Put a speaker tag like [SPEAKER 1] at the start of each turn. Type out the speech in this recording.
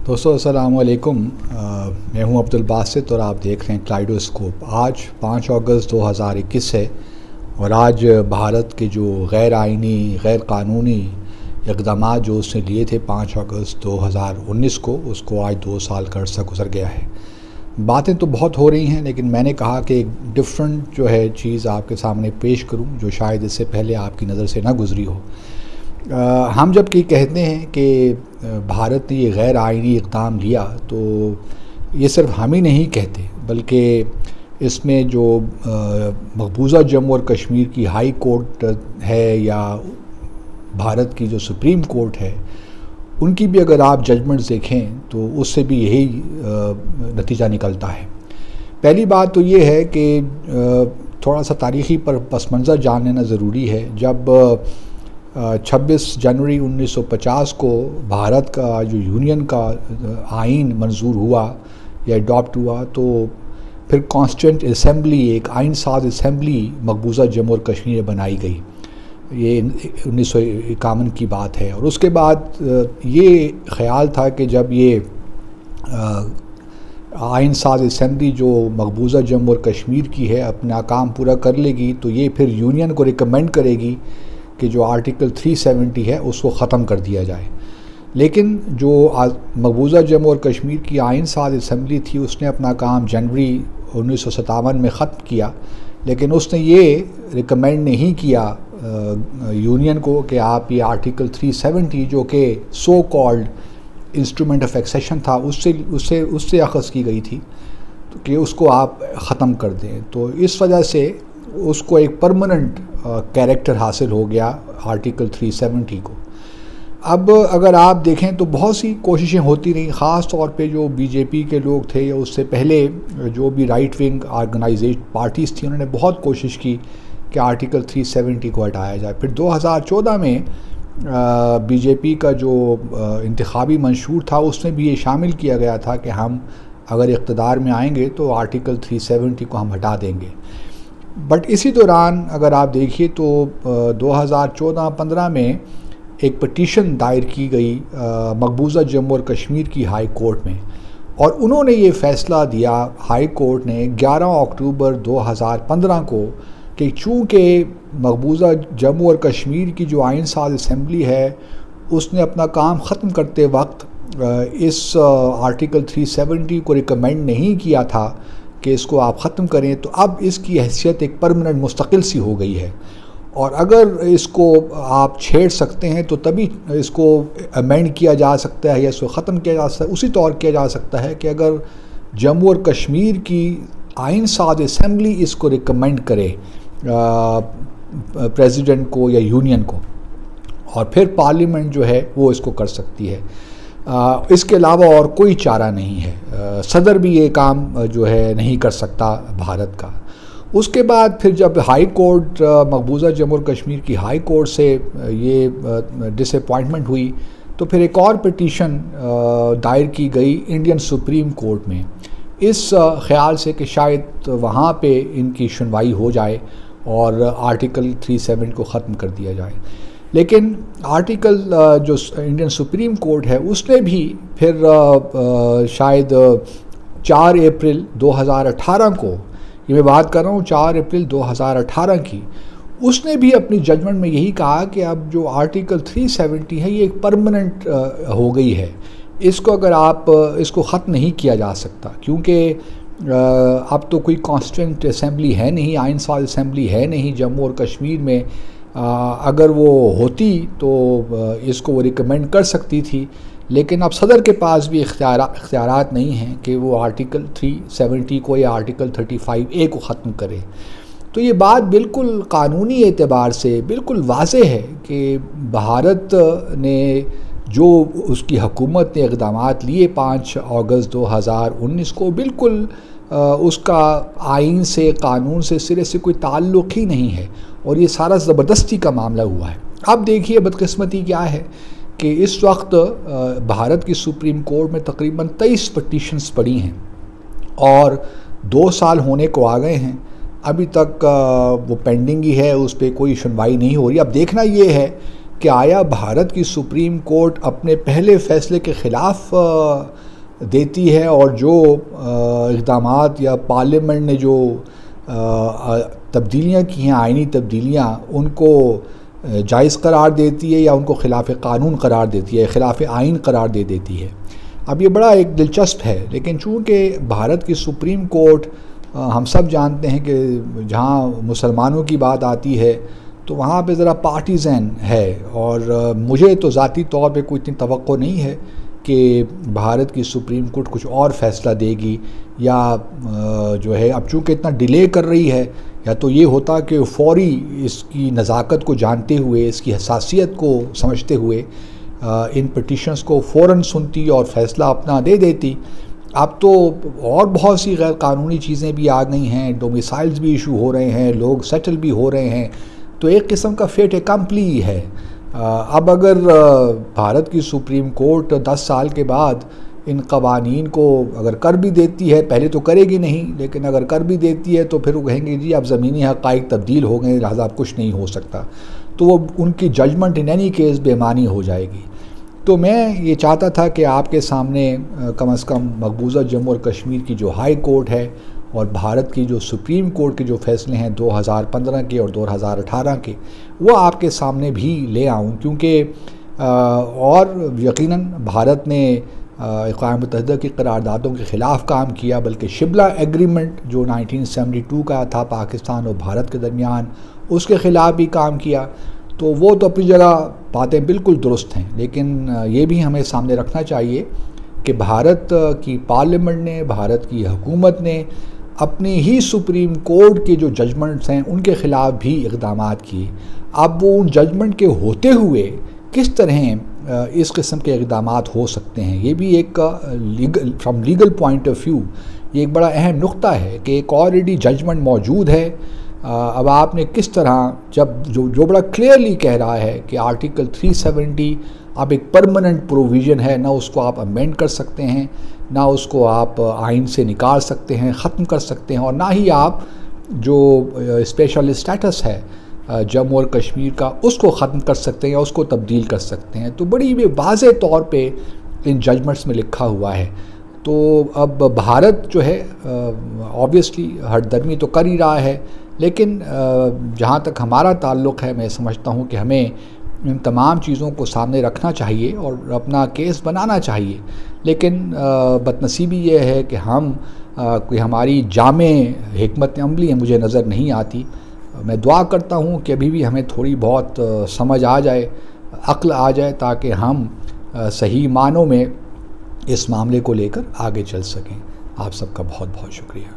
[SPEAKER 1] दोस्तों अस्सलाम वालेकुम। मैं हूं अब्दुल बासित और आप देख रहे हैं क्लाइडोस्कोप। आज 5 अगस्त 2021 है और आज भारत के जो गैर आइनी गैर कानूनी इक़दाम जो उसने लिए थे 5 अगस्त 2019 को, उसको आज 2 साल का अर्सा गुजर गया है। बातें तो बहुत हो रही हैं, लेकिन मैंने कहा कि एक डिफरेंट जो है चीज़ आपके सामने पेश करूं जो शायद इससे पहले आपकी नज़र से ना गुजरी हो। हम जब कि कहते हैं कि भारत ने ये गैर आइनी इक़दाम लिया, तो ये सिर्फ हम ही नहीं कहते, बल्कि इसमें जो मकबूजा जम्मू और कश्मीर की हाई कोर्ट है या भारत की जो सुप्रीम कोर्ट है, उनकी भी अगर आप जजमेंट्स देखें तो उससे भी यही नतीजा निकलता है। पहली बात तो ये है कि थोड़ा सा तारीख़ी पस मंज़र जान लेना ज़रूरी है। जब 26 जनवरी 1950 को भारत का जो यूनियन का आइन मंजूर हुआ या अडॉप्ट हुआ, तो फिर कॉन्स्टिट्यूएंट असम्बली, एक आइन साज असम्बली मकबूजा जम्मू और कश्मीर बनाई गई। ये 1951 की बात है। और उसके बाद ये ख्याल था कि जब ये आइन साज असम्बली जो मकबूजा जम्मू और कश्मीर की है अपना काम पूरा कर लेगी, तो ये फिर यूनियन को रिकमेंड करेगी कि जो आर्टिकल 370 है उसको ख़त्म कर दिया जाए। लेकिन जो मकबूजा जम्मू और कश्मीर की आइन साज असम्बली थी, उसने अपना काम जनवरी 1957 में ख़त्म किया, लेकिन उसने ये रिकमेंड नहीं किया यूनियन को कि आप ये आर्टिकल 370 जो कि so called instrument of accession था, उससे अखज़ की गई थी, तो कि उसको आप ख़त्म कर दें। तो इस वजह से उसको एक परमानेंट कैरेक्टर हासिल हो गया आर्टिकल 370 को। अब अगर आप देखें तो बहुत सी कोशिशें होती रहीं, ख़ास तौर पे जो बीजेपी के लोग थे या उससे पहले जो भी राइट विंग ऑर्गेनाइजेड पार्टीज़ थी, उन्होंने बहुत कोशिश की कि आर्टिकल 370 को हटाया जाए। फिर 2014 में बीजेपी का जो इंतखाबी मंशूर था, उसमें भी ये शामिल किया गया था कि हम अगर इक़्तिदार में आएंगे तो आर्टिकल 370 को हम हटा देंगे। बट इसी दौरान अगर आप देखिए तो 2014-15 में एक पटिशन दायर की गई मकबूजा जम्मू और कश्मीर की हाई कोर्ट में, और उन्होंने ये फ़ैसला दिया हाई कोर्ट ने 11 अक्टूबर 2015 को कि चूँकि मकबूजा जम्मू और कश्मीर की जो आइन साज असम्बली है उसने अपना काम ख़त्म करते वक्त इस आर्टिकल 370 को रिकमेंड नहीं किया था कि इसको आप ख़त्म करें, तो अब इसकी हैसियत एक परमानेंट मुस्तकिल सी हो गई है। और अगर इसको आप छेड़ सकते हैं तो तभी इसको अमेंड किया जा सकता है या इसको ख़त्म किया जा सकता है। उसी तौर किया जा सकता है कि अगर जम्मू और कश्मीर की आइन साज असम्बली इसको रिकमेंड करे प्रेसिडेंट को या यूनियन को, और फिर पार्लियामेंट जो है वो इसको कर सकती है। इसके अलावा और कोई चारा नहीं है। सदर भी ये काम जो है नहीं कर सकता भारत का। उसके बाद फिर जब हाई कोर्ट मकबूजा जम्मू और कश्मीर की हाई कोर्ट से ये डिसअपॉइंटमेंट हुई, तो फिर एक और पिटीशन दायर की गई इंडियन सुप्रीम कोर्ट में, इस ख्याल से कि शायद वहाँ पे इनकी सुनवाई हो जाए और आर्टिकल 370 को ख़त्म कर दिया जाए। लेकिन आर्टिकल जो इंडियन सुप्रीम कोर्ट है उसने भी फिर शायद 4 अप्रैल 2018 को, ये मैं बात कर रहा हूँ 4 अप्रैल 2018 की, उसने भी अपनी जजमेंट में यही कहा कि अब जो आर्टिकल 370 है ये एक परमानेंट हो गई है, इसको अगर आप इसको ख़त्म नहीं किया जा सकता, क्योंकि अब तो कोई कॉन्स्टिट्यूएंट असम्बली है नहीं, आइन साज असम्बली है नहीं जम्मू और कश्मीर में। अगर वो होती तो इसको वो रिकमेंड कर सकती थी, लेकिन अब सदर के पास भी इख्तियारात नहीं हैं कि वो आर्टिकल 370 को या आर्टिकल 35A को ख़त्म करे। तो ये बात बिल्कुल कानूनी एतबार से बिल्कुल वाज़ेह है कि भारत ने जो उसकी हुकूमत ने इक़दामात लिए 5 अगस्त 2019 को, बिल्कुल उसका आइन से कानून से सिरे से कोई ताल्लुक़ ही नहीं है, और ये सारा ज़बरदस्ती का मामला हुआ है। अब देखिए बदकिस्मती क्या है कि इस वक्त भारत की सुप्रीम कोर्ट में तकरीबन 23 पटिशन्स पड़ी हैं और 2 साल होने को आ गए हैं, अभी तक वो पेंडिंग ही है, उस पर कोई सुनवाई नहीं हो रही। अब देखना ये है कि आया भारत की सुप्रीम कोर्ट अपने पहले फ़ैसले के ख़िलाफ़ देती है और जो इक़दामात या पार्लियामेंट ने जो तब्दीलियाँ की हैं, आइनी तब्दीलियाँ, उनको जायज़ करार देती है या उनको ख़िलाफ़ कानून करार देती है, ख़िलाफ़ आइन करार दे देती है। अब ये बड़ा एक दिलचस्प है, लेकिन चूँकि भारत की सुप्रीम कोर्ट हम सब जानते हैं कि जहाँ मुसलमानों की बात आती है तो वहाँ पे ज़रा पार्टीज़न है, और मुझे तो ज़ाती तौर पे कोई इतनी तवक्को नहीं है कि भारत की सुप्रीम कोर्ट कुछ और फ़ैसला देगी या जो है अब चूँकि इतना डिले कर रही है, या तो ये होता कि फ़ौरी इसकी नज़ाकत को जानते हुए, इसकी हसासियत को समझते हुए इन पिटिशंस को फ़ौरन सुनती और फ़ैसला अपना दे देती। अब तो और बहुत सी गैर कानूनी चीज़ें भी आ गई हैं, डोमिसाइल्स भी इशू हो रहे हैं, लोग सेटल भी हो रहे हैं, तो एक किस्म का फेट एकम्प्ली है। अब अगर भारत की सुप्रीम कोर्ट 10 साल के बाद इन कवानीन को अगर कर भी देती है, पहले तो करेगी नहीं, लेकिन अगर कर भी देती है तो फिर वो कहेंगे जी अब ज़मीनी हक़ाइक़ तब्दील हो गए, लिहाजा अब कुछ नहीं हो सकता, तो वो उनकी जजमेंट इन एनी केस बेमानी हो जाएगी। तो मैं ये चाहता था कि आपके सामने कम से कम मकबूजा जम्मू और कश्मीर की जो हाई कोर्ट है और भारत की जो सुप्रीम कोर्ट के जो फ़ैसले हैं 2015 के और 2018 के, वो आपके सामने भी ले आऊँ, क्योंकि और यकीनन भारत ने अक़वाम मुत्तहिदा की करारदादों के ख़िलाफ़ काम किया, बल्कि शिमला एग्रीमेंट जो 1972 का था पाकिस्तान और भारत के दरमियान, उसके ख़िलाफ़ भी काम किया। तो वो तो अपनी जगह बातें बिल्कुल दुरुस्त हैं, लेकिन ये भी हमें सामने रखना चाहिए कि भारत की पार्लियामेंट ने, भारत की हुकूमत ने अपनी ही सुप्रीम कोर्ट के जो जजमेंट्स हैं उनके ख़िलाफ़ भी इक़दामात किए। अब वो उन जजमेंट के होते हुए किस तरह इस किस्म के इक़दामात हो सकते हैं, ये भी एक from legal point of view ये एक बड़ा अहम नुक्ता है कि एक ऑलरेडी जजमेंट मौजूद है। अब आपने किस तरह जब जो बड़ा क्लियरली कह रहा है कि आर्टिकल 370 अब एक परमानेंट प्रोविज़न है, ना उसको आप अमेंड कर सकते हैं, ना उसको आप आइन से निकाल सकते हैं, ख़त्म कर सकते हैं, और ना ही आप जो स्पेशल स्टेटस है जम्मू और कश्मीर का उसको ख़त्म कर सकते हैं या उसको तब्दील कर सकते हैं। तो बड़ी वाज़े तौर पे इन जजमेंट्स में लिखा हुआ है। तो अब भारत जो है ऑब्वियसली हठधर्मी तो कर ही रहा है, लेकिन जहाँ तक हमारा ताल्लुक़ है, मैं समझता हूँ कि हमें इन तमाम चीज़ों को सामने रखना चाहिए और अपना केस बनाना चाहिए। लेकिन बदनसीबी ये है कि हम कोई हमारी जामे हिकमत अमली है मुझे नज़र नहीं आती। मैं दुआ करता हूँ कि अभी भी हमें थोड़ी बहुत समझ आ जाए, अक्ल आ जाए, ताकि हम सही मानों में इस मामले को लेकर आगे चल सकें। आप सबका बहुत बहुत शुक्रिया।